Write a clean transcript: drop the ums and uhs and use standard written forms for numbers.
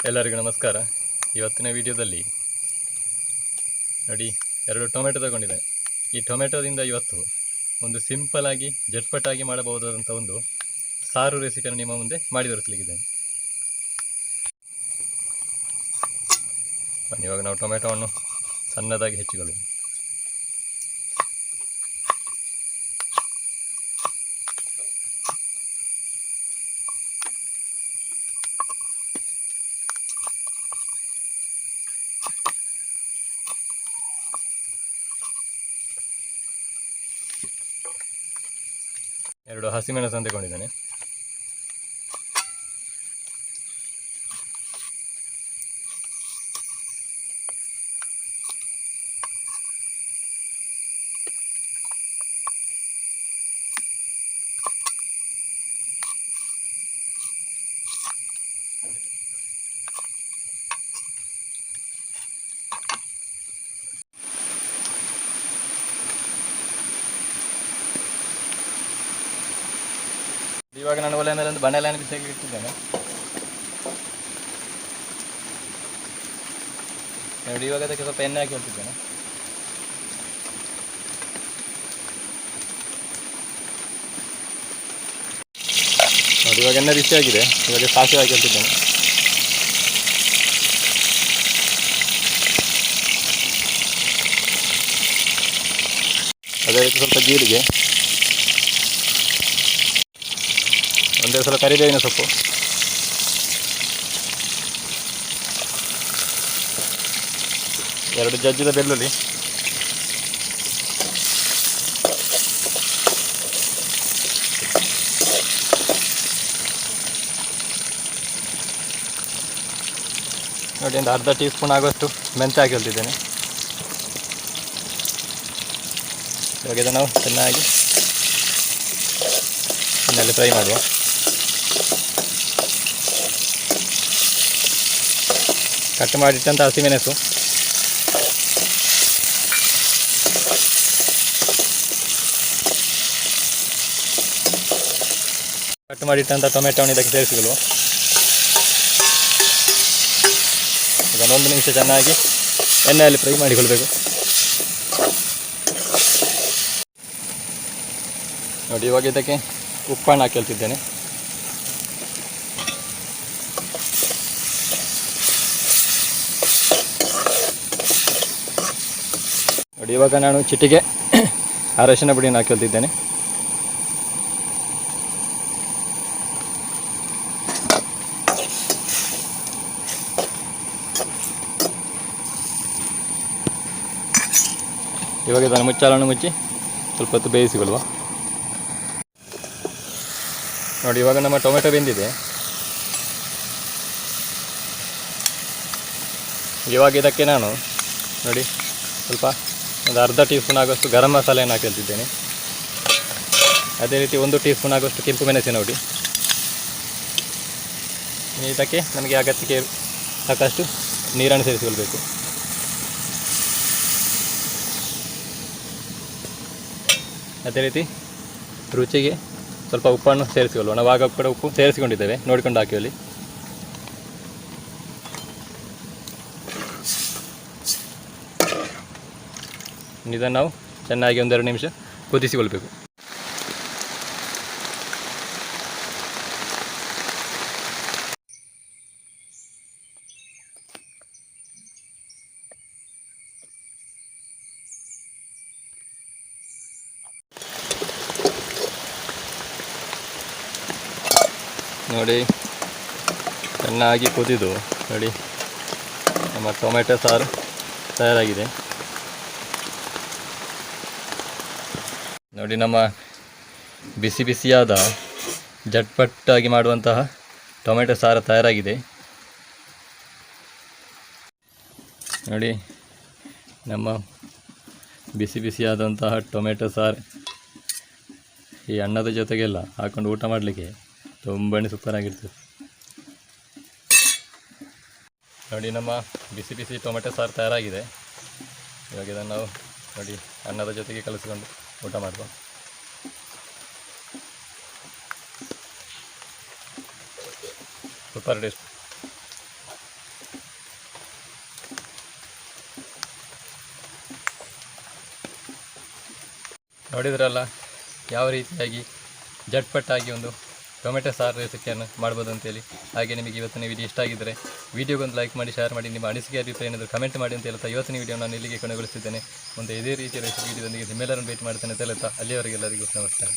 ಎಲ್ಲರಿಗೂ ನಮಸ್ಕಾರ. ಇವತ್ತಿನ ವಿಡಿಯೋದಲ್ಲಿ ನೋಡಿ 2 ಟೊಮೆಟೊ ತಗೊಂಡಿದ್ದೇನೆ. ಈ ಟೊಮೆಟೊದಿಂದ ಇವತ್ತು ಒಂದು ಸಿಂಪಲ್ ಆಗಿ ಜಟ್ಪಟಾಗಿ ಮಾಡಬಹುದಾದಂಥ ಒಂದು ಸಾರು ರೆಸಿಪಿಯನ್ನು ನಿಮ್ಮ ಮುಂದೆ ಮಾಡಿ ತೋರಿಸಲಿಕ್ಕಿದ್ದೇನೆ. ಇವಾಗ ನಾವು ಟೊಮೆಟೊವನ್ನು ಸಣ್ಣದಾಗಿ ಹೆಚ್ಚಿಕೊಳ್ಳುವ. ಎರಡು ಹಸಿಮೆಣಸನ್ನು ತಗೊಂಡಿದ್ದೇನೆ. ಇವಾಗ ನಾನು ಒಲೆ ಮೇಲೆ ಒಂದು ಬಂಡೆಲೆಯನ್ನು ಬಿಸಿಯಾಗಿ ಇಟ್ಟಿದ್ದೇನೆ. ನೋಡಿ, ಇವಾಗ ಅದಕ್ಕೆ ಸ್ವಲ್ಪ ಎಣ್ಣೆ ಹಾಕಿ ಹೊತ್ತಿದ್ದೇನೆ. ನೋಡಿ, ಇವಾಗ ಎಣ್ಣೆ ಬಿಸಿಯಾಗಿದೆ. ಇವಾಗ ಸಾಸಿವೆ ಹಾಕಿ ಹೊತ್ತಿದ್ದೇನೆ. ಅದೇ ರೀತಿ ಸ್ವಲ್ಪ ಜೀರಿಗೆ, ಒಂದೇ ಸಲ ಕರಿಬೇವಿನ ಸೊಪ್ಪು, ಎರಡು ಜಜ್ಜಿದ ಬೆಳ್ಳುಳ್ಳಿ, ನೋಡಿ ಒಂದು ಅರ್ಧ ಟೀ ಸ್ಪೂನ್ ಆಗುವಷ್ಟು ಮೆಂತ್ಯ ಹಾಕಿ ಹೊಲ್ತಿದ್ದೇನೆ. ಇವಾಗ ಇದನ್ನು ನಾವು ಚೆನ್ನಾಗಿ ಎಣ್ಣೆಯಲ್ಲಿ ಫ್ರೈ ಮಾಡುವ. ಕಟ್ ಮಾಡಿಟ್ಟಂಥ ಹಸಿಮೆಣಸು, ಕಟ್ ಮಾಡಿಟ್ಟಂಥ ಟೊಮೆಟೊವನ್ನು ಇದಕ್ಕೆ ಸೇರಿಸಿಕೊಳ್ಳುವ. ಇದನ್ನು 1 ನಿಮಿಷ ಚೆನ್ನಾಗಿ ಎಣ್ಣೆಯಲ್ಲಿ ಫ್ರೈ ಮಾಡಿಕೊಳ್ಬೇಕು. ನೋಡಿ, ಇವಾಗ ಇದಕ್ಕೆ ಉಪ್ಪನ್ನು ಹಾಕಿ ಹೇಳ್ತಿದ್ದೇನೆ. ನೋಡಿ, ಇವಾಗ ನಾನು ಚಿಟಿಗೆ ಅರಶಿನ ಪುಡಿಯನ್ನು ಹಾಕಿ ಹೇಳ್ತಿದ್ದೇನೆ. ಇವಾಗ ಇದನ್ನು ಮುಚ್ಚಾಲನ್ನು ಮುಚ್ಚಿ ಸ್ವಲ್ಪ ಹೊತ್ತು ಬೇಯಿಸಿಕೊಳ್ಳುವ. ನೋಡಿ, ಇವಾಗ ನಮ್ಮ ಟೊಮೆಟೊ ಬೆಂದಿದೆ. ಇವಾಗ ಇದಕ್ಕೆ ನಾನು ನೋಡಿ ಸ್ವಲ್ಪ ಒಂದು ಅರ್ಧ ಟೀ ಸ್ಪೂನ್ ಆಗುವಷ್ಟು ಗರಂ ಮಸಾಲೆಯನ್ನು ಹಾಕಿರ್ತಿದ್ದೇನೆ. ಅದೇ ರೀತಿ 1 ಟೀ ಸ್ಪೂನ್ ಆಗುವಷ್ಟು ಕೆಂಪು ಮೆಣಸಿನ ಪುಡಿ. ಇದಕ್ಕೆ ನಮಗೆ ಅಗತ್ಯಕ್ಕೆ ಸಾಕಷ್ಟು ನೀರನ್ನು ಸೇರಿಸಿಕೊಳ್ಬೇಕು. ಅದೇ ರೀತಿ ರುಚಿಗೆ ಸ್ವಲ್ಪ ಉಪ್ಪನ್ನು ಸೇರಿಸಿಕೊಳ್ಳುವ. ನಾವು ಆಗ ಕೂಡ ಉಪ್ಪು ಸೇರಿಸಿಕೊಂಡಿದ್ದೇವೆ, ನೋಡಿಕೊಂಡು ಹಾಕಿವಲ್ಲಿ. ಇದನ್ನು ನಾವು ಚೆನ್ನಾಗಿ 1-2 ನಿಮಿಷ ಕುದಿಸಿಕೊಳ್ಬೇಕು. ನೋಡಿ, ಚೆನ್ನಾಗಿ ಕುದಿದು ನೋಡಿ ನಮ್ಮ ಟೊಮೆಟೊ ಸಾರು ತಯಾರಾಗಿದೆ. ನೋಡಿ, ನಮ್ಮ ಬಿಸಿ ಬಿಸಿಯಾದ ಜಟ್ಪಟ್ಟಾಗಿ ಮಾಡುವಂತಹ ಟೊಮೆಟೊ ಸಾರು ತಯಾರಾಗಿದೆ. ನೋಡಿ, ನಮ್ಮ ಬಿಸಿ ಬಿಸಿಯಾದಂತಹ ಟೊಮೆಟೊ ಸಾರು ಈ ಅನ್ನದ ಜೊತೆಗೆಲ್ಲ ಹಾಕೊಂಡು ಊಟ ಮಾಡಲಿಕ್ಕೆ ತುಂಬಾ ಸೂಪರಾಗಿರ್ತದೆ. ನೋಡಿ, ನಮ್ಮ ಬಿಸಿ ಬಿಸಿ ಟೊಮೆಟೊ ಸಾರು ತಯಾರಾಗಿದೆ. ಇವಾಗ ಇದನ್ನು ನಾವು ನೋಡಿ ಅನ್ನದ ಜೊತೆಗೆ ಕಲಿಸಿಕೊಂಡು ಊಟ ಮಾಡುವ. Super taste. ನೋಡಿದ್ರಲ್ಲ ಯಾವ ರೀತಿಯಾಗಿ ಜಟ್ಪಟ್ಟಾಗಿ ಒಂದು ಟೊಮೆಟೊ ಸಾರು ರೆಸಿಪಿಯನ್ನು ಮಾಡ್ಬೋದು ಅಂತೇಳಿ. ಹಾಗೆ ನಿಮಗೆ ಇವತ್ತಿನ ವಿಡಿಯೋ ಇಷ್ಟ ಆಗಿದ್ದರೆ ವಿಡಿಯೋಗೊಂದು ಲೈಕ್ ಮಾಡಿ, ಶೇರ್ ಮಾಡಿ, ನಿಮ್ಮ ಅನಿಸಿಕೆ ಅಭಿಪ್ರಾಯ ಏನಾದರೂ ಕಮೆಂಟ್ ಮಾಡಿ ಅಂತ ಹೇಳ್ತಾ ಇವತ್ತಿನ ವಿಡಿಯೋ ನಾನು ಇಲ್ಲಿಗೆ ಕೊನೆಗೊಳಿಸಿದ್ದೇನೆ. ಮುಂದೆ ಇದೇ ರೀತಿಯ ರೆಸಿಪಿ ವಿಡಿಯೋದೊಂದಿಗೆ ನಿಮ್ಮೆಲ್ಲರನ್ನು ಭೇಟಿ ಮಾಡ್ತೇನೆ ಅಂತ ಹೇಳ್ತಾ ಅಲ್ಲಿಯವರೆಗೆಲ್ಲರಿಗೂ ನಮಸ್ಕಾರ.